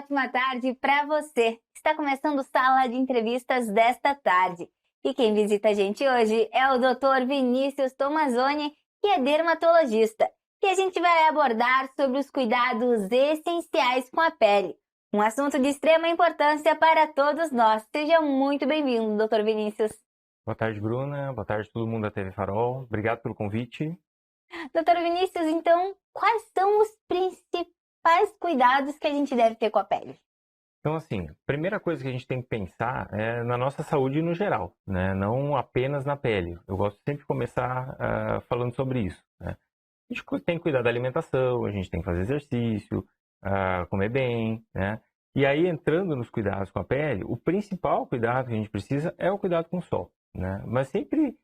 ótima tarde para você. Está começando o Sala de Entrevistas desta tarde. E quem visita a gente hoje é o Dr. Vinícius Tomazoni, que é dermatologista. E a gente vai abordar sobre os cuidados essenciais com a pele. Um assunto de extrema importância para todos nós. Seja muito bem-vindo, Dr. Vinícius. Boa tarde, Bruna. Boa tarde, todo mundo da TV Farol. Obrigado pelo convite. Dr. Vinícius, então, quais são os principais cuidados que a gente deve ter com a pele? Então, assim, a primeira coisa que a gente tem que pensar é na nossa saúde no geral, né? Não apenas na pele. Eu gosto sempre de começar falando sobre isso, né? A gente tem que cuidar da alimentação, a gente tem que fazer exercício, comer bem, né? E aí, entrando nos cuidados com a pele, o principal cuidado que a gente precisa é o cuidado com o sol, né? Mas sempre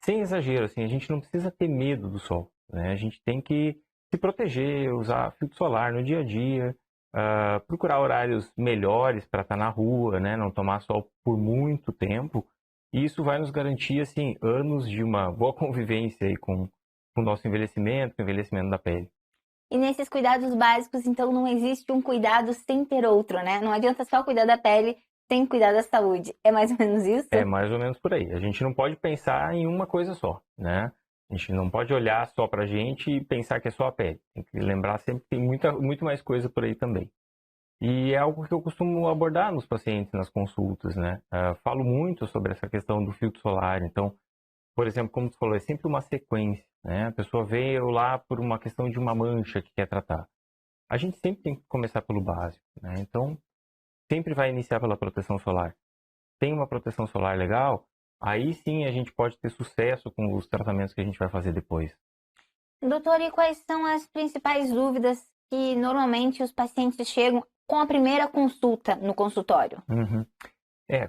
sem exagero, assim, a gente não precisa ter medo do sol, né? A gente tem que se proteger, usar filtro solar no dia a dia, procurar horários melhores para estar na rua, né? Não tomar sol por muito tempo. E isso vai nos garantir, assim, anos de uma boa convivência aí com o nosso envelhecimento, com o envelhecimento da pele. E nesses cuidados básicos, então, não existe um cuidado sem ter outro, né? Não adianta só cuidar da pele sem cuidar da saúde. É mais ou menos isso? É mais ou menos por aí. A gente não pode pensar em uma coisa só, né? A gente não pode olhar só pra gente e pensar que é só a pele. Tem que lembrar sempre que tem muito mais coisa por aí também. E é algo que eu costumo abordar nos pacientes, nas consultas, né? Falo muito sobre essa questão do filtro solar. Então, por exemplo, como você falou, é sempre uma sequência, né? A pessoa veio lá por uma questão de uma mancha que quer tratar. A gente sempre tem que começar pelo básico, né? Então, sempre vai iniciar pela proteção solar. Tem uma proteção solar legal, aí sim a gente pode ter sucesso com os tratamentos que a gente vai fazer depois. Doutor, e quais são as principais dúvidas que normalmente os pacientes chegam com a primeira consulta no consultório? Uhum.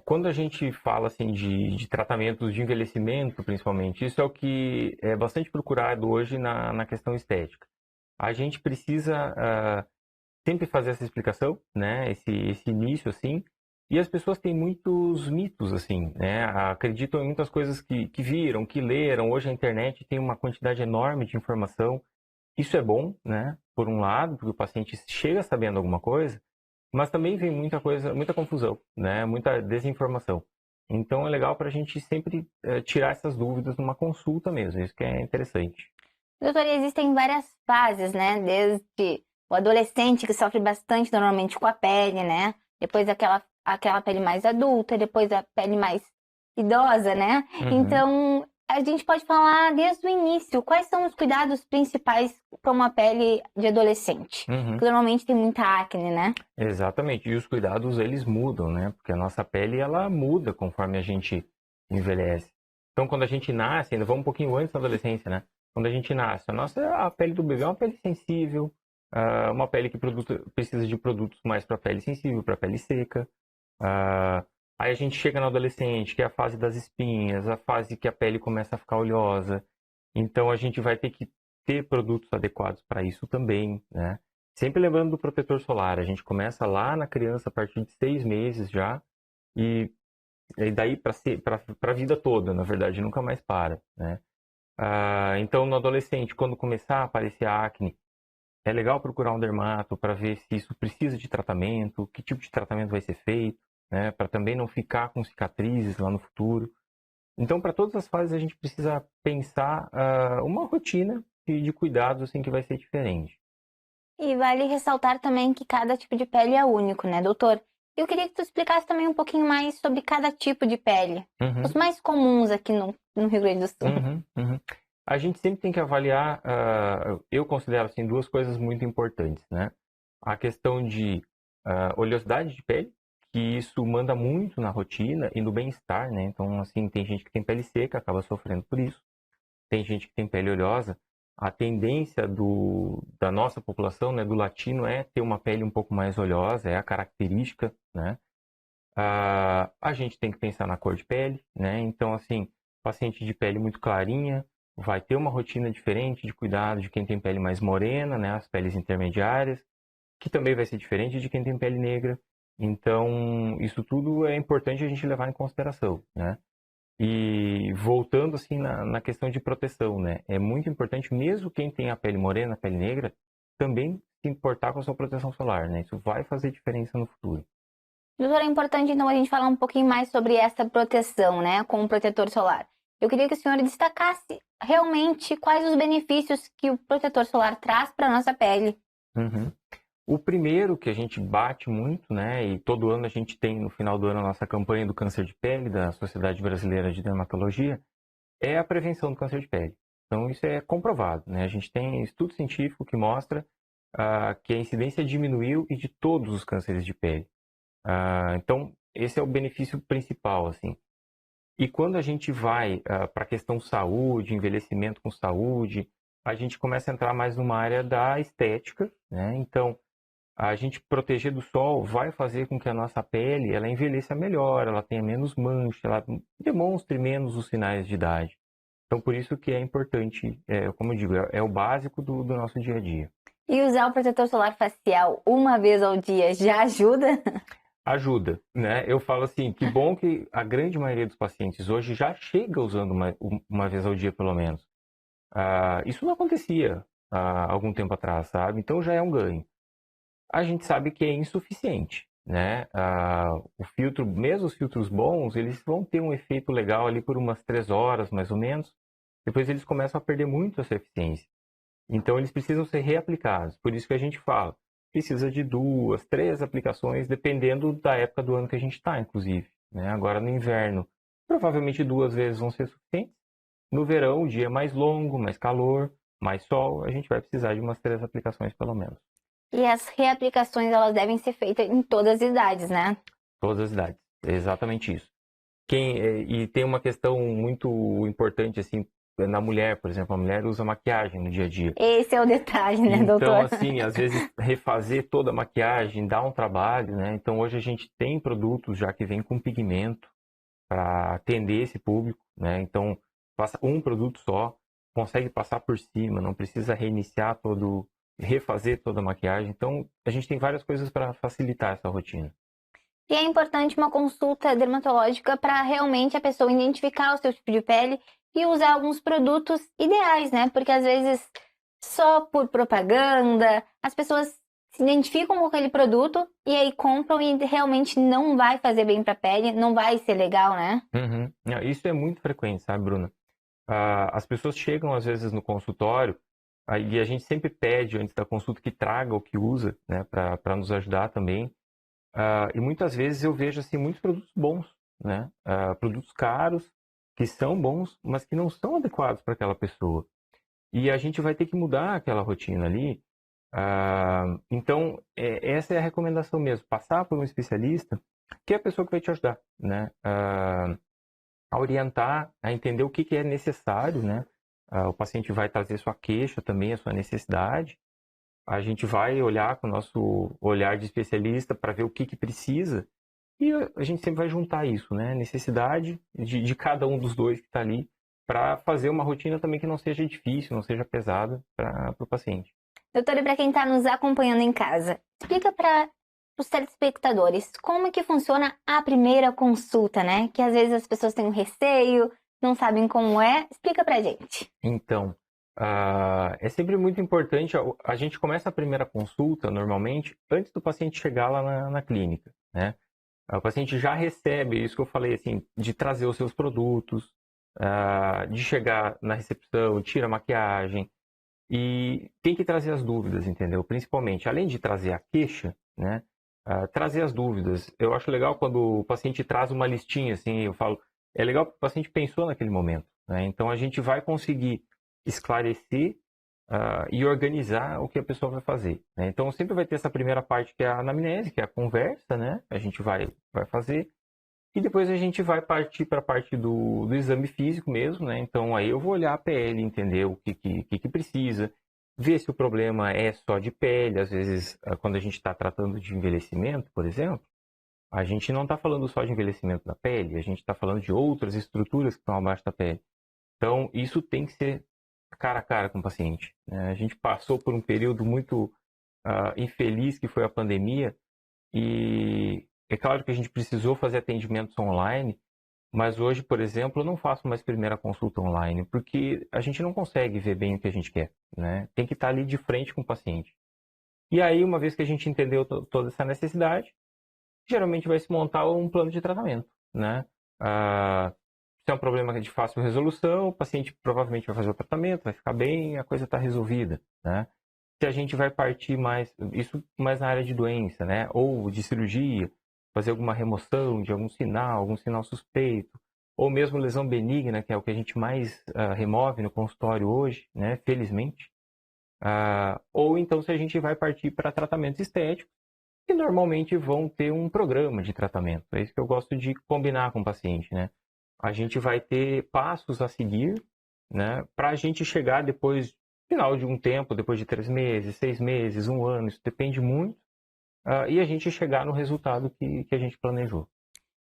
Quando a gente fala assim de tratamentos de envelhecimento, principalmente, isso é o que é bastante procurado hoje na questão estética. A gente precisa sempre fazer essa explicação, né? Esse início, assim. E as pessoas têm muitos mitos, assim, né? Acreditam em muitas coisas que viram, que leram. Hoje a internet tem uma quantidade enorme de informação. Isso é bom, né? Por um lado, porque o paciente chega sabendo alguma coisa, mas também vem muita coisa, muita confusão, né? Muita desinformação. Então é legal para a gente sempre tirar essas dúvidas numa consulta mesmo. Isso que é interessante. Doutor, e existem várias fases, né? Desde o adolescente, que sofre bastante normalmente com a pele, né? Depois aquela pele mais adulta, depois a pele mais idosa, né? Uhum. Então, a gente pode falar desde o início, quais são os cuidados principais para uma pele de adolescente? Uhum. Porque normalmente tem muita acne, né? Exatamente. E os cuidados, eles mudam, né? Porque a nossa pele, ela muda conforme a gente envelhece. Então, quando a gente nasce, ainda vamos um pouquinho antes da adolescência, né? Quando a gente nasce, a pele do bebê é uma pele sensível, uma pele que precisa de produtos mais para pele sensível, para pele seca. Aí a gente chega na adolescente, que é a fase das espinhas, a fase que a pele começa a ficar oleosa. Então, a gente vai ter que ter produtos adequados para isso também, né? Sempre lembrando do protetor solar, a gente começa lá na criança a partir de 6 meses já, e daí para a vida toda, na verdade, nunca mais para, né? Então, no adolescente, quando começar a aparecer acne, é legal procurar um dermato para ver se isso precisa de tratamento, que tipo de tratamento vai ser feito, né? Para também não ficar com cicatrizes lá no futuro. Então, para todas as fases, a gente precisa pensar uma rotina de cuidados assim, que vai ser diferente. E vale ressaltar também que cada tipo de pele é único, né, doutor? Eu queria que tu explicasse também um pouquinho mais sobre cada tipo de pele. Uhum. Os mais comuns aqui no Rio Grande do Sul. Uhum. A gente sempre tem que avaliar, eu considero assim, duas coisas muito importantes, né? A questão de oleosidade de pele, que isso manda muito na rotina e no bem-estar, né? Então, assim, tem gente que tem pele seca, acaba sofrendo por isso. Tem gente que tem pele oleosa. A tendência da nossa população, né, do latino, é ter uma pele um pouco mais oleosa, é a característica, né? A gente tem que pensar na cor de pele, né? Então, assim, paciente de pele muito clarinha vai ter uma rotina diferente de cuidado de quem tem pele mais morena, né? As peles intermediárias, que também vai ser diferente de quem tem pele negra. Então, isso tudo é importante a gente levar em consideração, né? E voltando assim na questão de proteção, né? É muito importante, mesmo quem tem a pele morena, a pele negra, também se importar com a sua proteção solar, né? Isso vai fazer diferença no futuro. Doutor, é importante então a gente falar um pouquinho mais sobre essa proteção, né, com o protetor solar. Eu queria que o senhor destacasse realmente quais os benefícios que o protetor solar traz para a nossa pele. Uhum. O primeiro que a gente bate muito, né, e todo ano a gente tem no final do ano a nossa campanha do câncer de pele da Sociedade Brasileira de Dermatologia, é a prevenção do câncer de pele. Então isso é comprovado, né? A gente tem estudo científico que mostra que a incidência diminuiu e de todos os cânceres de pele. Então esse é o benefício principal, assim. E quando a gente vai para a questão saúde, envelhecimento com saúde, a gente começa a entrar mais numa área da estética, né? Então a gente proteger do sol vai fazer com que a nossa pele ela envelheça melhor, ela tenha menos mancha, ela demonstre menos os sinais de idade. Então, por isso que é importante, como eu digo, é o básico do nosso dia a dia. E usar o protetor solar facial uma vez ao dia já ajuda? Ajuda, né? Eu falo assim, que bom que a grande maioria dos pacientes hoje já chega usando uma vez ao dia, pelo menos. Isso não acontecia há algum tempo atrás, sabe? Então já é um ganho. A gente sabe que é insuficiente, né? O filtro, mesmo os filtros bons, eles vão ter um efeito legal ali por umas 3 horas, mais ou menos. Depois eles começam a perder muito essa eficiência. Então eles precisam ser reaplicados. Por isso que a gente fala, precisa de 2, 3 aplicações, dependendo da época do ano que a gente está, inclusive, né? Agora no inverno, provavelmente 2 vezes vão ser suficientes. No verão, o dia é mais longo, mais calor, mais sol, a gente vai precisar de umas 3 aplicações pelo menos. E as reaplicações, elas devem ser feitas em todas as idades, né? Todas as idades, é exatamente isso. E tem uma questão muito importante, assim, na mulher, por exemplo, a mulher usa maquiagem no dia a dia. Esse é o detalhe, né, Então, doutor? assim, às vezes refazer toda a maquiagem dá um trabalho, né? Então, hoje a gente tem produtos já que vêm com pigmento para atender esse público, né? Então, passa um produto só, consegue passar por cima, não precisa refazer toda a maquiagem. Então, a gente tem várias coisas para facilitar essa rotina. E é importante uma consulta dermatológica para realmente a pessoa identificar o seu tipo de pele e usar alguns produtos ideais, né? Porque às vezes, só por propaganda, as pessoas se identificam com aquele produto e aí compram e realmente não vai fazer bem para a pele, não vai ser legal, né? Uhum. Isso é muito frequente, sabe, Bruna? As pessoas chegam às vezes no consultório e a gente sempre pede antes da consulta que traga o que usa, né, para nos ajudar também. E muitas vezes eu vejo assim muitos produtos bons, né, produtos caros que são bons, mas que não são adequados para aquela pessoa. E a gente vai ter que mudar aquela rotina ali. Então essa é a recomendação mesmo, passar por um especialista que é a pessoa que vai te ajudar, né? A orientar, a entender o que é necessário, né? O paciente vai trazer sua queixa também, a sua necessidade. A gente vai olhar com o nosso olhar de especialista para ver o que precisa e a gente sempre vai juntar isso, né? Necessidade de cada um dos dois que está ali para fazer uma rotina também que não seja difícil, não seja pesada para o paciente. Doutora, e para quem está nos acompanhando em casa, explica para os telespectadores como é que funciona a primeira consulta, né? Que às vezes as pessoas têm um receio, não sabem como é. Explica pra gente. Então, é sempre muito importante, a gente começa a primeira consulta, normalmente, antes do paciente chegar lá na clínica, né? O paciente já recebe, isso que eu falei, assim, de trazer os seus produtos, de chegar na recepção, tira a maquiagem, e tem que trazer as dúvidas, entendeu? Principalmente, além de trazer a queixa, né? Trazer as dúvidas. Eu acho legal quando o paciente traz uma listinha, assim, eu falo, é legal porque o paciente pensou naquele momento, né? Então a gente vai conseguir esclarecer e organizar o que a pessoa vai fazer, né? Então sempre vai ter essa primeira parte que é a anamnese, que é a conversa, né? A gente vai fazer. E depois a gente vai partir para a parte do exame físico mesmo, né? Então aí eu vou olhar a pele, entender o que precisa, ver se o problema é só de pele. Às vezes, quando a gente está tratando de envelhecimento, por exemplo, a gente não está falando só de envelhecimento da pele, a gente está falando de outras estruturas que estão abaixo da pele. Então isso tem que ser cara a cara com o paciente, né? A gente passou por um período muito infeliz que foi a pandemia e é claro que a gente precisou fazer atendimentos online, mas hoje, por exemplo, eu não faço mais primeira consulta online, porque a gente não consegue ver bem o que a gente quer, né? Tem que estar ali de frente com o paciente. E aí, uma vez que a gente entendeu toda essa necessidade, geralmente vai se montar um plano de tratamento, né? Se é um problema de fácil resolução, o paciente provavelmente vai fazer o tratamento, vai ficar bem, a coisa está resolvida, né? Se a gente vai partir mais, isso mais na área de doença, né? Ou de cirurgia, fazer alguma remoção de algum sinal suspeito, ou mesmo lesão benigna, que é o que a gente mais remove no consultório hoje, né? Felizmente. Ou então se a gente vai partir para tratamentos estéticos, que normalmente vão ter um programa de tratamento. É isso que eu gosto de combinar com o paciente, né? A gente vai ter passos a seguir, né? Para a gente chegar depois, final de um tempo, depois de 3 meses, 6 meses, 1 ano, isso depende muito, e a gente chegar no resultado que a gente planejou.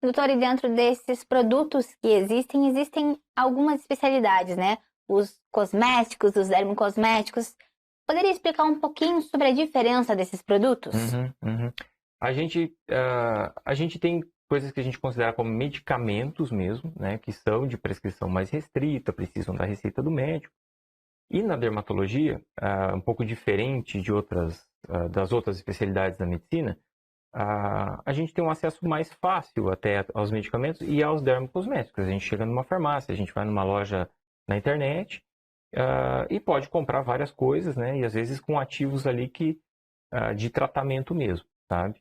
Doutor, e dentro desses produtos que existem algumas especialidades, né? Os cosméticos, os dermocosméticos. Poderia explicar um pouquinho sobre a diferença desses produtos? Uhum. A gente tem coisas que a gente considera como medicamentos mesmo, né? Que são de prescrição mais restrita, precisam da receita do médico. E na dermatologia, um pouco diferente de das outras especialidades da medicina, a gente tem um acesso mais fácil até aos medicamentos e aos dermocosméticos. A gente chega numa farmácia, a gente vai numa loja na internet e pode comprar várias coisas, né? E às vezes com ativos ali de tratamento mesmo, sabe?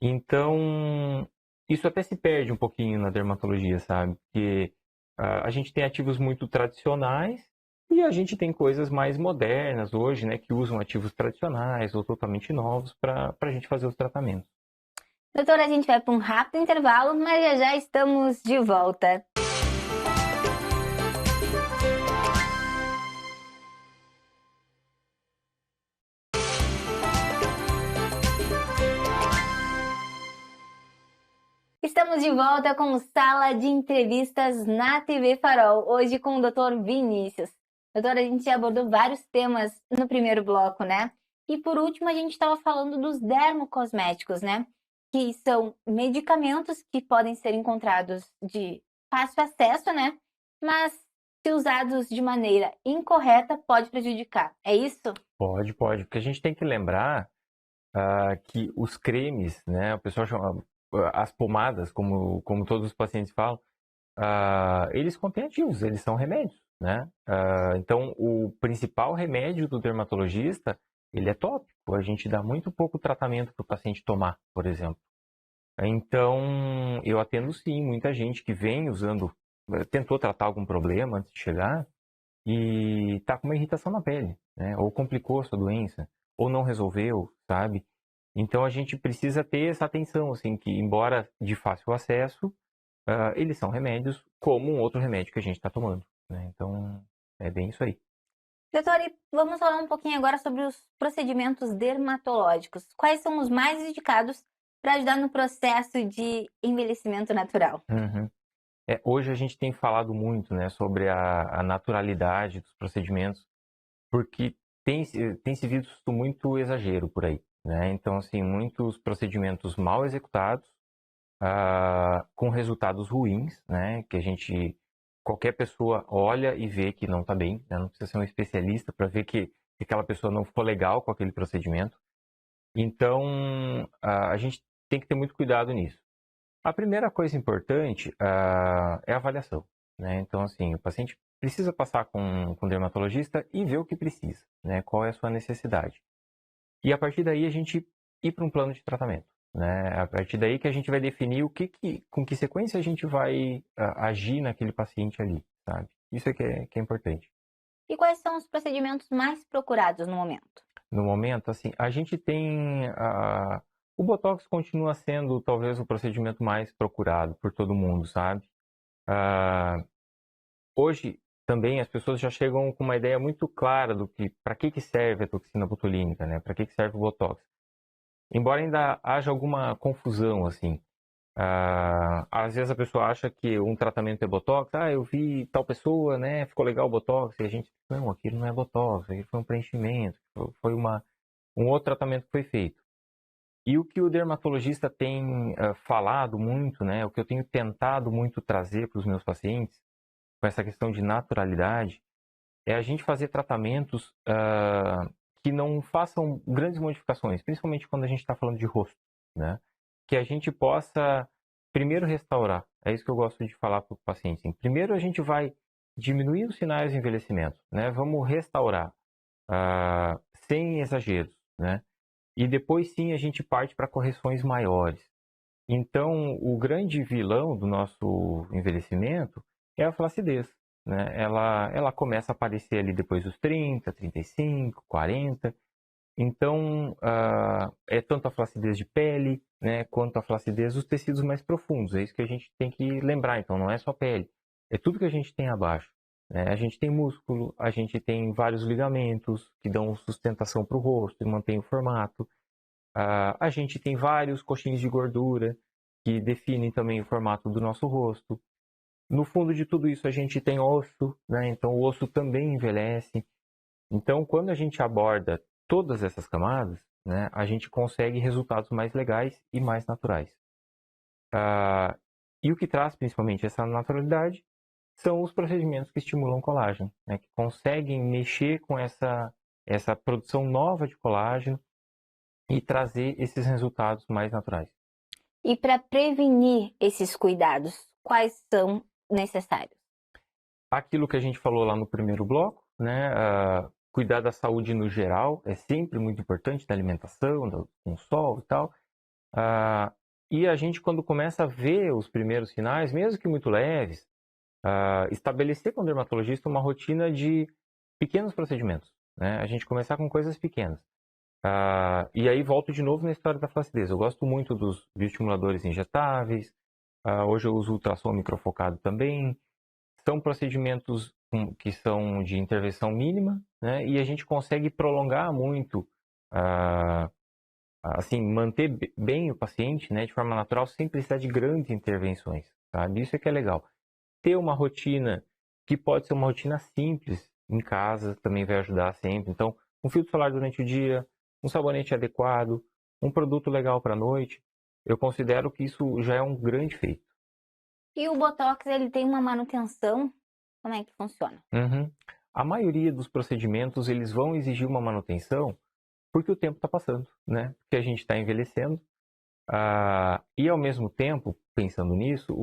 Então, isso até se perde um pouquinho na dermatologia, sabe? Porque a gente tem ativos muito tradicionais e a gente tem coisas mais modernas hoje, né? Que usam ativos tradicionais ou totalmente novos para a gente fazer os tratamentos. Doutora, a gente vai para um rápido intervalo, mas já estamos de volta. Estamos de volta com Sala de Entrevistas na TV Farol, hoje com o Dr. Vinícius. Doutora, a gente já abordou vários temas no primeiro bloco, né? E por último, a gente estava falando dos dermocosméticos, né? Que são medicamentos que podem ser encontrados de fácil acesso, né? Mas, se usados de maneira incorreta, pode prejudicar. É isso? Pode. Porque a gente tem que lembrar que os cremes, né? O pessoal chama as pomadas, como todos os pacientes falam, eles contêm ativos, eles são remédios, né? Então, o principal remédio do dermatologista, ele é tópico. A gente dá muito pouco tratamento para o paciente tomar, por exemplo. Então, eu atendo sim muita gente que vem usando, tentou tratar algum problema antes de chegar e está com uma irritação na pele, né? Ou complicou a sua doença, ou não resolveu, sabe? Então, a gente precisa ter essa atenção, assim, que embora de fácil acesso, eles são remédios como um outro remédio que a gente está tomando, né? Então, é bem isso aí. Doutor, e vamos falar um pouquinho agora sobre os procedimentos dermatológicos. Quais são os mais indicados para ajudar no processo de envelhecimento natural? Uhum. Hoje a gente tem falado muito, né, sobre a naturalidade dos procedimentos, porque tem se visto muito exagero por aí, né? Então, assim, muitos procedimentos mal executados, com resultados ruins, né? Que qualquer pessoa olha e vê que não está bem, né? Não precisa ser um especialista para ver que aquela pessoa não ficou legal com aquele procedimento. Então, a gente tem que ter muito cuidado nisso. A primeira coisa importante é a avaliação, né? Então, assim, o paciente precisa passar com o dermatologista e ver o que precisa, né? Qual é a sua necessidade. E a partir daí a gente ir para um plano de tratamento, né? A partir daí que a gente vai definir com que sequência a gente vai agir naquele paciente ali, sabe? Isso é que é importante. E quais são os procedimentos mais procurados no momento? No momento, assim, a gente tem o Botox continua sendo talvez o procedimento mais procurado por todo mundo, sabe? Hoje também as pessoas já chegam com uma ideia muito clara do que para que serve a toxina botulínica, né? Para que serve o Botox. Embora ainda haja alguma confusão, assim. Às vezes a pessoa acha que um tratamento é Botox. Eu vi tal pessoa, né? Ficou legal o Botox. E a gente, não, aquilo não é Botox. Aquilo foi um preenchimento. Foi um outro tratamento que foi feito. E o que o dermatologista tem falado muito, né? O que eu tenho tentado muito trazer para os meus pacientes, com essa questão de naturalidade, é a gente fazer tratamentos que não façam grandes modificações, principalmente quando a gente está falando de rosto, né? Que a gente possa primeiro restaurar. É isso que eu gosto de falar para o paciente. Assim. Primeiro a gente vai diminuir os sinais de envelhecimento, né? Vamos restaurar, sem exageros, né? E depois sim a gente parte para correções maiores. Então, o grande vilão do nosso envelhecimento é a flacidez, né? Ela começa a aparecer ali depois dos 30, 35, 40. Então, é tanto a flacidez de pele, né, quanto a flacidez dos tecidos mais profundos. É isso que a gente tem que lembrar. Então, não é só pele. É tudo que a gente tem abaixo. Né? A gente tem músculo, a gente tem vários ligamentos que dão sustentação para o rosto e mantém o formato. A gente tem vários coxins de gordura que definem também o formato do nosso rosto. No fundo de tudo isso, a gente tem osso, né? Então o osso também envelhece. Então, quando a gente aborda todas essas camadas, né, a gente consegue resultados mais legais e mais naturais. E o que traz principalmente essa naturalidade são os procedimentos que estimulam colágeno, né, que conseguem mexer com essa produção nova de colágeno e trazer esses resultados mais naturais. E para prevenir esses cuidados, quais são necessários? Aquilo que a gente falou lá no primeiro bloco, né? Cuidar da saúde no geral é sempre muito importante, da alimentação, com sol e tal. E a gente, quando começa a ver os primeiros sinais, mesmo que muito leves, estabelecer com o dermatologista uma rotina de pequenos procedimentos. Né? A gente começar com coisas pequenas. E aí volto de novo na história da flacidez. Eu gosto muito dos bioestimuladores injetáveis. Hoje eu uso ultrassom microfocado também. São procedimentos que são de intervenção mínima, né? E a gente consegue prolongar muito, assim, manter bem o paciente, né? De forma natural, sem precisar de grandes intervenções, sabe? Isso é que é legal. Ter uma rotina que pode ser uma rotina simples em casa também vai ajudar sempre. Então, um filtro solar durante o dia, um sabonete adequado, um produto legal para a noite, eu considero que isso já é um grande feito. E o Botox, ele tem uma manutenção? Como é que funciona? Uhum. A maioria dos procedimentos, eles vão exigir uma manutenção porque o tempo está passando, né? Porque a gente está envelhecendo. E ao mesmo tempo, pensando nisso,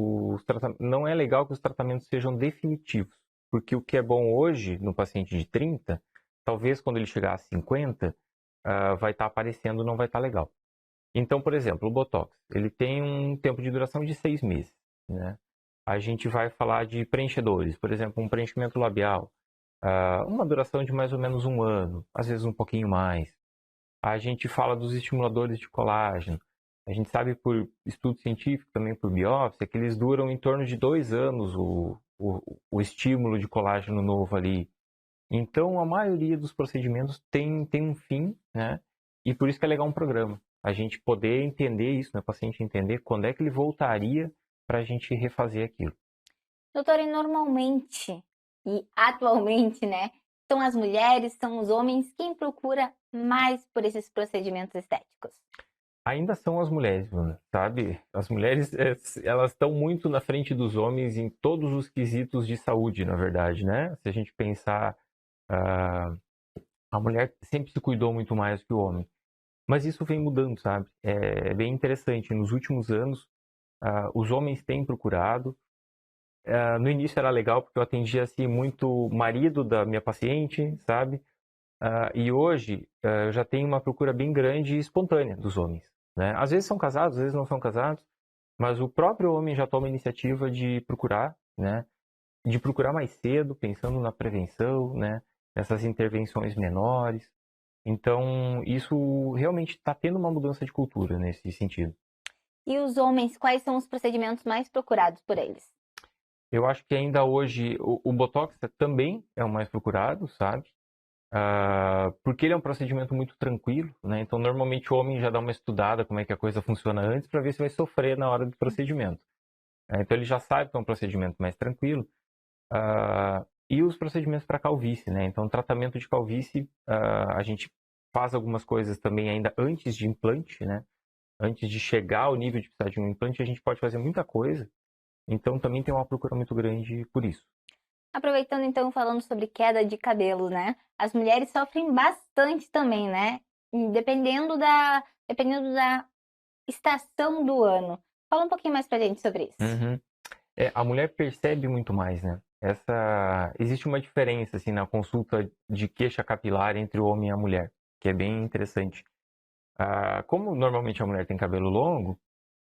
não é legal que os tratamentos sejam definitivos. Porque o que é bom hoje no paciente de 30, talvez quando ele chegar a 50, vai estar aparecendo, não vai estar legal. Então, por exemplo, o Botox, ele tem um tempo de duração de 6 meses, né? A gente vai falar de preenchedores, por exemplo, um preenchimento labial, uma duração de mais ou menos 1 ano, às vezes um pouquinho mais. A gente fala dos estimuladores de colágeno. A gente sabe por estudo científico, também por biópsia, que eles duram em torno de 2 anos o estímulo de colágeno novo ali. Então, a maioria dos procedimentos tem um fim, né? E por isso que é legal um programa. A gente poder entender isso, né? O paciente entender quando é que ele voltaria para a gente refazer aquilo. Doutora, e normalmente e atualmente, né, são as mulheres, são os homens quem procura mais por esses procedimentos estéticos? Ainda são as mulheres, Bruna, sabe? As mulheres, elas estão muito na frente dos homens em todos os quesitos de saúde, na verdade, né? Se a gente pensar, a mulher sempre se cuidou muito mais que o homem. Mas isso vem mudando, sabe? É bem interessante. Nos últimos anos, os homens têm procurado. No início era legal porque eu atendia assim muito marido da minha paciente, sabe? E hoje eu já tenho uma procura bem grande e espontânea dos homens, né? Às vezes são casados, às vezes não são casados, mas o próprio homem já toma a iniciativa de procurar, né? De procurar mais cedo, pensando na prevenção, né? Essas intervenções menores. Então, isso realmente está tendo uma mudança de cultura nesse sentido. E os homens, quais são os procedimentos mais procurados por eles? Eu acho que ainda hoje o Botox também é o mais procurado, sabe? Porque ele é um procedimento muito tranquilo, né? Então, normalmente o homem já dá uma estudada como é que a coisa funciona antes para ver se vai sofrer na hora do procedimento. Então, ele já sabe que é um procedimento mais tranquilo. E os procedimentos para calvície, né? Então, tratamento de calvície, a gente faz algumas coisas também ainda antes de implante, né? Antes de chegar ao nível de precisar de um implante, a gente pode fazer muita coisa. Então, também tem uma procura muito grande por isso. Aproveitando então, falando sobre queda de cabelo, né? As mulheres sofrem bastante também, né? Dependendo da estação do ano. Fala um pouquinho mais pra gente sobre isso. Uhum. A mulher percebe muito mais, né? Existe uma diferença, assim, na consulta de queixa capilar entre o homem e a mulher, que é bem interessante. Como normalmente a mulher tem cabelo longo,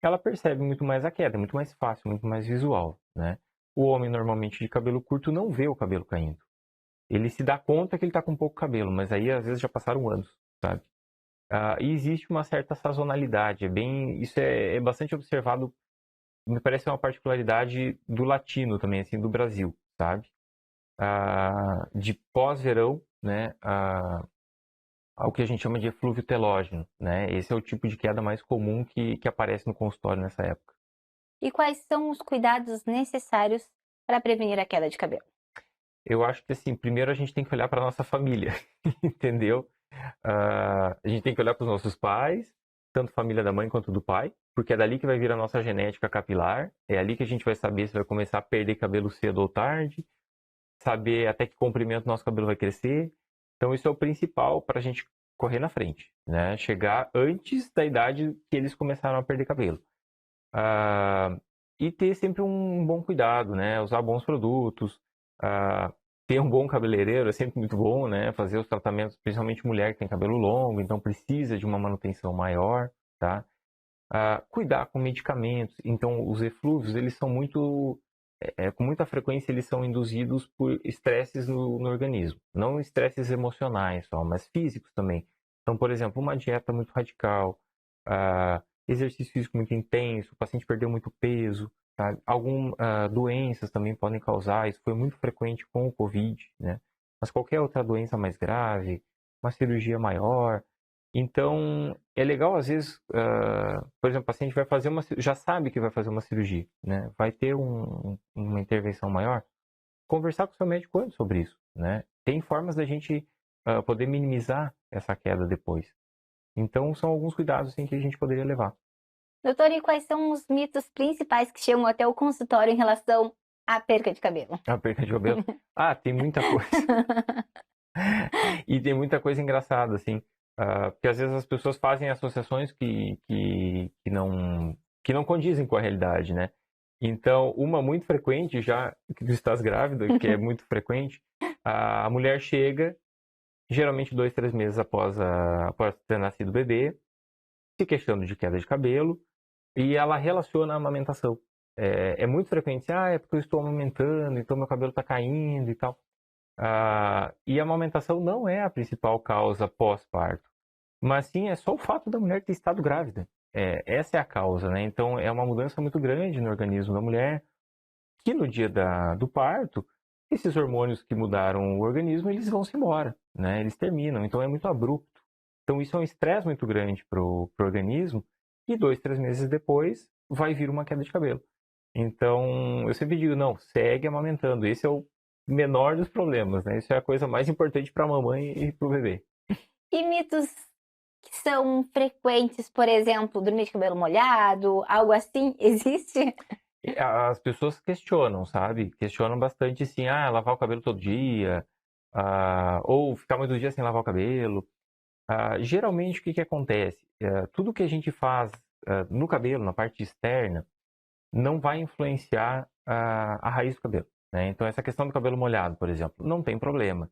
ela percebe muito mais a queda, é muito mais fácil, muito mais visual, né? O homem normalmente de cabelo curto não vê o cabelo caindo. Ele se dá conta que ele está com pouco cabelo, mas aí às vezes já passaram anos, sabe? E existe uma certa sazonalidade, isso é bastante observado, me parece uma particularidade do latino também, assim, do Brasil, sabe? De pós-verão, né? Ao que a gente chama de eflúvio telógeno, né? Esse é o tipo de queda mais comum que aparece no consultório nessa época. E quais são os cuidados necessários para prevenir a queda de cabelo? Eu acho que, assim, primeiro a gente tem que olhar para nossa família, entendeu? A gente tem que olhar para os nossos pais, tanto família da mãe quanto do pai, porque é dali que vai vir a nossa genética capilar, é ali que a gente vai saber se vai começar a perder cabelo cedo ou tarde, saber até que comprimento nosso cabelo vai crescer. Então, isso é o principal para a gente correr na frente, né? Chegar antes da idade que eles começaram a perder cabelo. E ter sempre um bom cuidado, né? Usar bons produtos, ter um bom cabeleireiro é sempre muito bom, né? Fazer os tratamentos, principalmente mulher que tem cabelo longo, então precisa de uma manutenção maior, tá? Cuidar com medicamentos. Então, os eflúvios, eles são com muita frequência, eles são induzidos por estresses no organismo. Não estresses emocionais só, mas físicos também. Então, por exemplo, uma dieta muito radical, exercício físico muito intenso, o paciente perdeu muito peso, tá? Algumas doenças também podem causar, isso foi muito frequente com o Covid, né? Mas qualquer outra doença mais grave, uma cirurgia maior. Então, é legal, às vezes, por exemplo, o paciente vai fazer já sabe que vai fazer uma cirurgia, né? Vai ter uma intervenção maior. Conversar com o seu médico antes sobre isso, né? Tem formas da gente poder minimizar essa queda depois. Então, são alguns cuidados assim, que a gente poderia levar. Doutor, e quais são os mitos principais que chegam até o consultório em relação à perca de cabelo? A perda de cabelo? Tem muita coisa. E tem muita coisa engraçada, assim. Porque às vezes as pessoas fazem associações que não condizem com a realidade, né? Então, uma muito frequente, já que tu estás grávida, que é muito frequente, a mulher chega, geralmente 2, 3 meses após ter nascido o bebê, se queixando de queda de cabelo, e ela relaciona a amamentação. É muito frequente, é porque eu estou amamentando, então meu cabelo está caindo e tal. E a amamentação não é a principal causa pós-parto, mas sim é só o fato da mulher ter estado grávida. Essa é a causa, né? Então é uma mudança muito grande no organismo da mulher, que no dia do parto, esses hormônios que mudaram o organismo, eles vão se embora, né? Eles terminam, então é muito abrupto. Então isso é um estresse muito grande para o organismo, e 2, 3 meses depois vai vir uma queda de cabelo. Então eu sempre digo, não, segue amamentando, esse é o menor dos problemas, né? Isso é a coisa mais importante para a mamãe e para o bebê. E mitos que são frequentes, por exemplo, dormir de cabelo molhado, algo assim, existe? As pessoas questionam, sabe? Questionam bastante, assim, lavar o cabelo todo dia, ou ficar muitos dias sem lavar o cabelo. Geralmente, o que acontece? Tudo que a gente faz no cabelo, na parte externa, não vai influenciar a raiz do cabelo, né? Então, essa questão do cabelo molhado, por exemplo, não tem problema.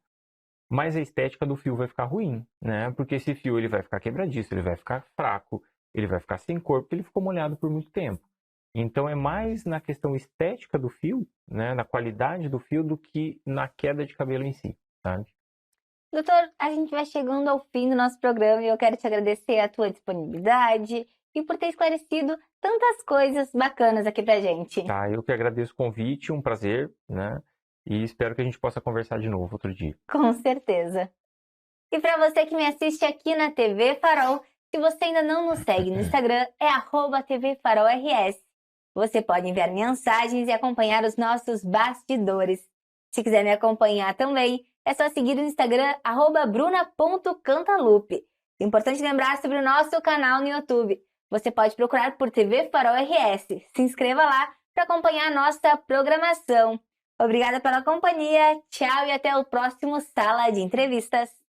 Mas a estética do fio vai ficar ruim, né? Porque esse fio ele vai ficar quebradiço, ele vai ficar fraco, ele vai ficar sem cor, porque ele ficou molhado por muito tempo. Então, é mais na questão estética do fio, né? Na qualidade do fio, do que na queda de cabelo em si, sabe? Doutor, a gente vai chegando ao fim do nosso programa e eu quero te agradecer a tua disponibilidade e por ter esclarecido tantas coisas bacanas aqui pra gente. Eu que agradeço o convite, um prazer, né? E espero que a gente possa conversar de novo outro dia. Com certeza. E para você que me assiste aqui na TV Farol, se você ainda não nos segue no Instagram, é @TV Farol RS. Você pode enviar mensagens e acompanhar os nossos bastidores. Se quiser me acompanhar também, é só seguir o Instagram @bruna.cantalupe. Importante lembrar sobre o nosso canal no YouTube. Você pode procurar por TV Farol RS. Se inscreva lá para acompanhar a nossa programação. Obrigada pela companhia, tchau e até o próximo Sala de Entrevistas.